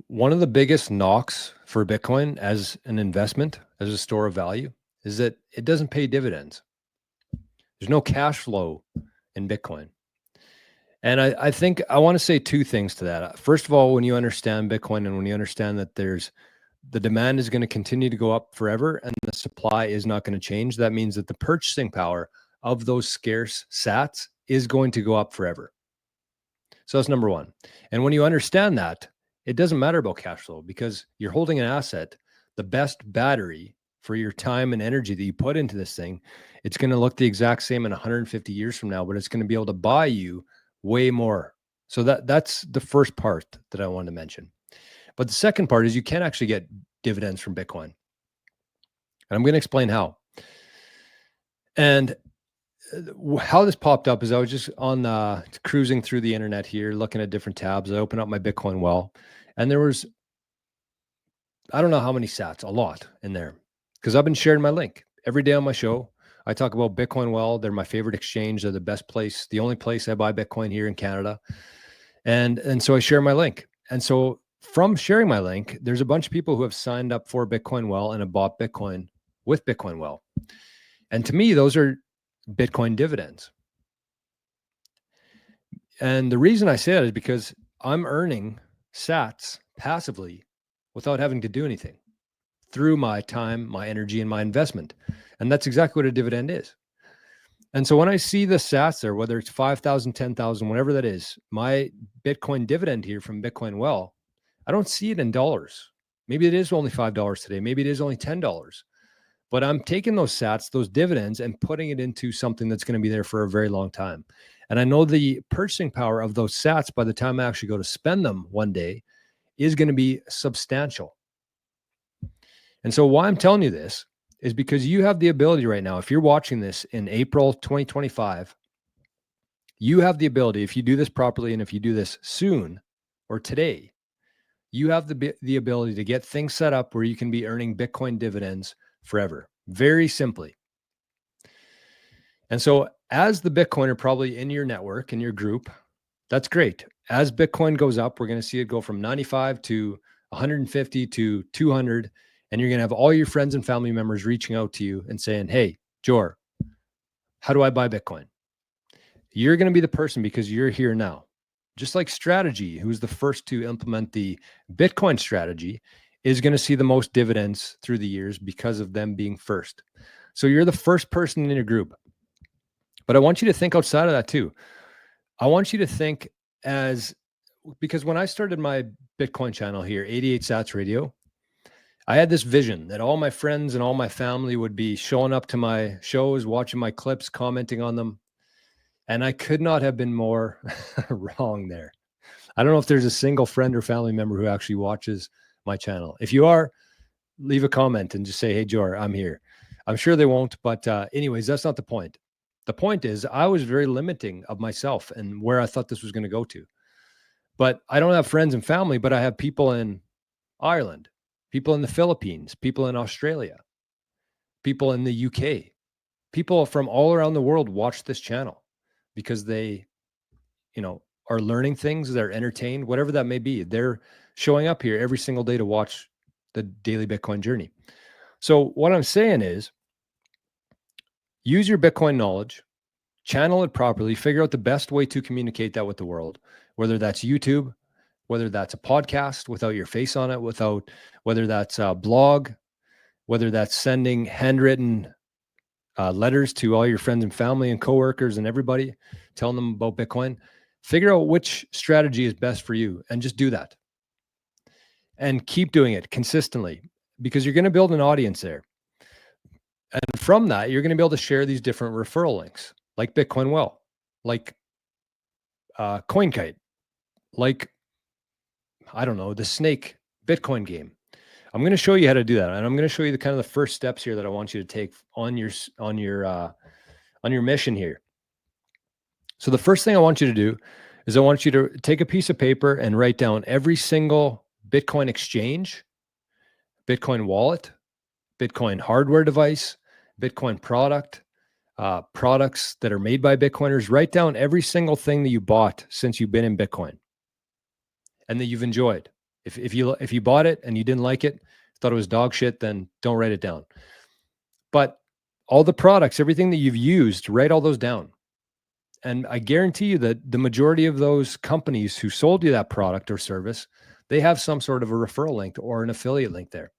One of the biggest knocks for Bitcoin as an investment, as a store of value, is that it doesn't pay dividends. There's no cash flow in Bitcoin. And I think I want to say two things to that. First of all, when you understand Bitcoin and when you understand that the demand is going to continue to go up forever and the supply is not going to change, that means that the purchasing power of those scarce sats is going to go up forever. So that's number one. And when you understand that, it doesn't matter about cash flow because you're holding an asset, the best battery for your time and energy that you put into this thing. It's going to look the exact same in 150 years from now, but it's going to be able to buy you way more. So that's the first part that I wanted to mention. But the second part is you can actually get dividends from Bitcoin. And I'm going to explain how. And how this popped up is I was just on cruising through the internet here, looking at different tabs. I opened up my Bitcoin well, and there was, I don't know how many sats, a lot in there, because I've been sharing my link every day on my show. I talk about Bitcoin well. They're my favorite exchange. They're the best place, the only place I buy Bitcoin here in Canada. And so I share my link. And so from sharing my link, there's a bunch of people who have signed up for Bitcoin well and have bought Bitcoin with Bitcoin well. And to me, those are Bitcoin dividends. And the reason I say that is because I'm earning sats passively without having to do anything through my time, my energy, and my investment. And that's exactly what a dividend is. And so when I see the sats there, whether it's 5,000, 10,000, whatever that is, my Bitcoin dividend here from Bitcoin well, I don't see it in dollars. Maybe it is only $5 today. Maybe it is only $10. But I'm taking those sats, those dividends, and putting it into something that's going to be there for a very long time. And I know the purchasing power of those sats by the time I actually go to spend them one day is going to be substantial. And so why I'm telling you this is because you have the ability right now, if you're watching this in April 2025, you have the ability, if you do this properly and if you do this soon or today, you have the ability to get things set up where you can be earning Bitcoin dividends forever, very simply. And so as the Bitcoiner probably in your network, in your group, that's great. As Bitcoin goes up, we're going to see it go from 95 to 150 to 200. And you're going to have all your friends and family members reaching out to you and saying, hey, Jor, how do I buy Bitcoin? You're going to be the person because you're here now. Just like Strategy, who's the first to implement the Bitcoin strategy, is going to see the most dividends through the years because of them being first. So you're the first person in your group. But I want you to think outside of that too. I want you to think because when I started my Bitcoin channel here, 88 Sats Radio, I had this vision that all my friends and all my family would be showing up to my shows, watching my clips, commenting on them. And I could not have been more wrong there. I don't know if there's a single friend or family member who actually watches my channel. If you are, leave a comment and just say, hey, Jor, I'm here. I'm sure they won't. But anyways, that's not the point. The point is I was very limiting of myself and where I thought this was going to go to. But I don't have friends and family, but I have people in Ireland, people in the Philippines, people in Australia, people in the UK, people from all around the world watch this channel because they, are learning things, they're entertained, whatever that may be. They're showing up here every single day to watch the Daily Bitcoin Journey. So what I'm saying is use your Bitcoin knowledge, channel it properly, figure out the best way to communicate that with the world, whether that's YouTube, whether that's a podcast without your face on it, whether that's a blog, whether that's sending handwritten letters to all your friends and family and coworkers and everybody, telling them about Bitcoin. Figure out which strategy is best for you and just do that. And keep doing it consistently because you're going to build an audience there. And from that, you're going to be able to share these different referral links like Bitcoin Well, like CoinKite, like, I don't know, the Snake Bitcoin game. I'm going to show you how to do that. And I'm going to show you the kind of the first steps here that I want you to take on your mission here. So the first thing I want you to do is I want you to take a piece of paper and write down every single Bitcoin exchange, Bitcoin wallet, Bitcoin hardware device, Bitcoin product, products that are made by Bitcoiners. Write down every single thing that you bought since you've been in Bitcoin and that you've enjoyed. If you bought it and you didn't like it, thought it was dog shit, then don't write it down. But all the products, everything that you've used, write all those down. And I guarantee you that the majority of those companies who sold you that product or service, they have some sort of a referral link or an affiliate link there.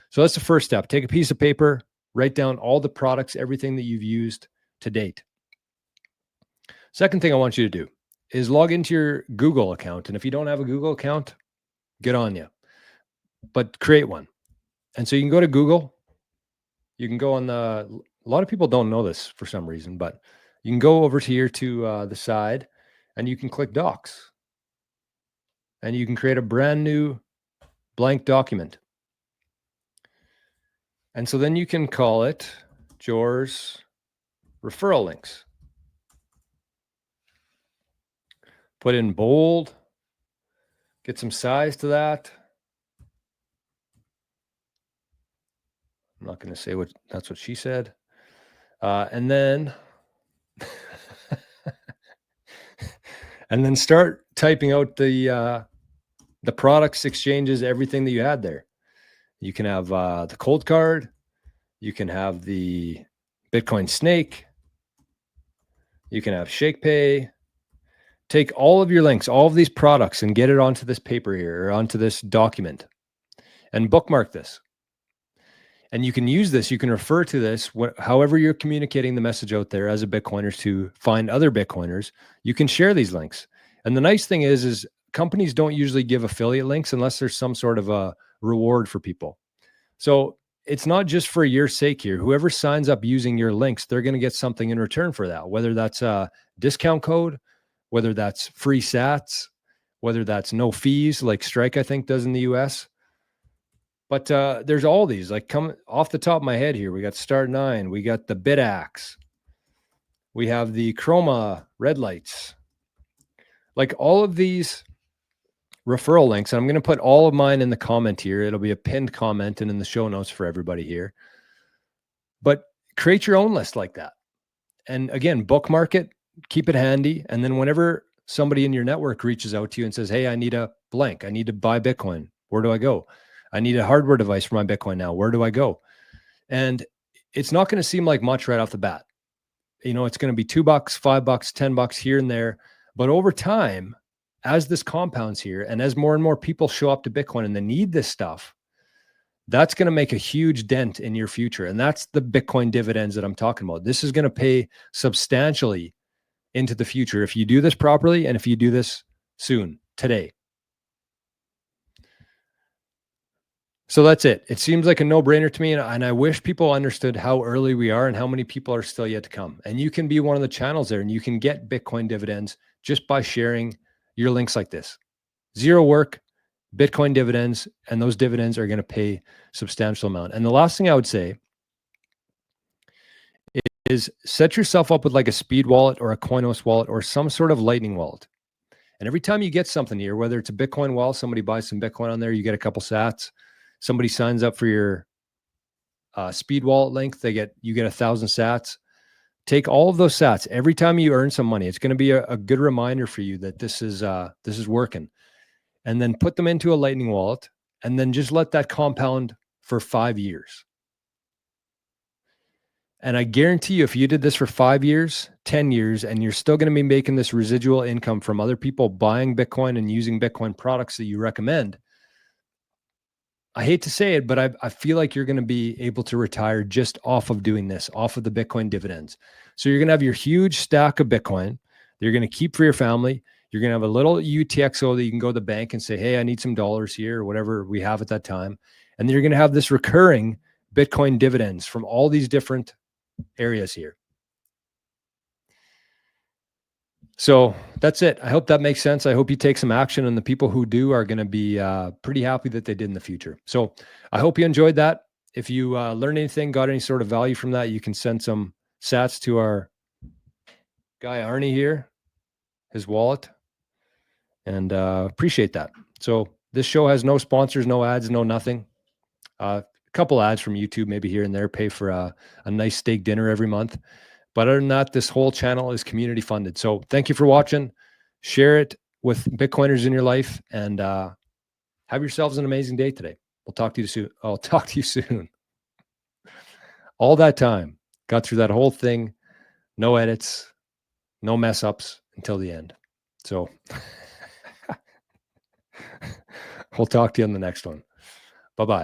So that's the first step. Take a piece of paper, write down all the products, everything that you've used to date. Second thing I want you to do is log into your Google account. And if you don't have a Google account, good on you, but create one. And so you can go to Google. You can go on a lot of people don't know this for some reason, but you can go over here to the side and you can click Docs and you can create a brand new blank document. And so then you can call it Jore's referral links. Put in bold, get some size to that. I'm not going to say that's what she said. And then and then start typing out the products, exchanges, everything that you had there. You can have the cold card. You can have the Bitcoin snake. You can have ShakePay. Take all of your links, all of these products, and get it onto this paper here or onto this document and bookmark this. And you can use this, you can refer to this, however you're communicating the message out there as a Bitcoiner to find other Bitcoiners, you can share these links. And the nice thing is companies don't usually give affiliate links unless there's some sort of a reward for people. So it's not just for your sake here. Whoever signs up using your links, they're going to get something in return for that, whether that's a discount code, whether that's free sats, whether that's no fees like Strike, I think, does in the US. But there's all these, like, come off the top of my head here. We got Start9, we got the BitAxe, we have the Chroma red lights. Like all of these referral links, and I'm going to put all of mine in the comment here. It'll be a pinned comment and in the show notes for everybody here. But create your own list like that. And again, bookmark it, keep it handy. And then whenever somebody in your network reaches out to you and says, hey, I need a blank, I need to buy Bitcoin, where do I go? I need a hardware device for my Bitcoin now. Where do I go? And it's not going to seem like much right off the bat. You know, it's going to be $2, $5, $10 here and there. But over time, as this compounds here and as more and more people show up to Bitcoin and they need this stuff, that's going to make a huge dent in your future. And that's the Bitcoin dividends that I'm talking about. This is going to pay substantially into the future if you do this properly and if you do this soon, today. So that's it. It seems like a no-brainer to me, and I wish people understood how early we are and how many people are still yet to come. And you can be one of the channels there, and you can get Bitcoin dividends just by sharing your links like this. Zero work, Bitcoin dividends, and those dividends are going to pay substantial amount. And the last thing I would say is set yourself up with like a Speed wallet or a Coinos wallet or some sort of Lightning wallet. And every time you get something here, whether it's a Bitcoin wallet, somebody buys some Bitcoin on there, you get a couple sats. Somebody signs up for your Speed wallet link, you get 1,000 sats. Take all of those sats. Every time you earn some money, it's going to be a good reminder for you that this is working. And then put them into a Lightning wallet, and then just let that compound for 5 years. And I guarantee you, if you did this for 5 years, 10 years, and you're still going to be making this residual income from other people buying Bitcoin and using Bitcoin products that you recommend, I hate to say it, but I feel like you're going to be able to retire just off of doing this, off of the Bitcoin dividends. So you're going to have your huge stack of Bitcoin that you're going to keep for your family. You're going to have a little UTXO that you can go to the bank and say, hey, I need some dollars here, or whatever we have at that time. And then you're going to have this recurring Bitcoin dividends from all these different areas here. So that's it. I hope that makes sense. I hope you take some action, and the people who do are going to be pretty happy that they did in the future. So I hope you enjoyed that. If you learned anything, got any sort of value from that, you can send some sats to our guy Arnie here, his wallet, and appreciate that. So this show has no sponsors, no ads, no nothing. A couple ads from YouTube, maybe here and there, pay for a nice steak dinner every month. But other than that, this whole channel is community funded. So thank you for watching. Share it with Bitcoiners in your life, and Have yourselves an amazing day today. We'll talk to you soon. I'll talk to you soon. All that time, got through that whole thing, no edits, no mess ups until the end. So we'll talk to you on the next one. Bye-bye.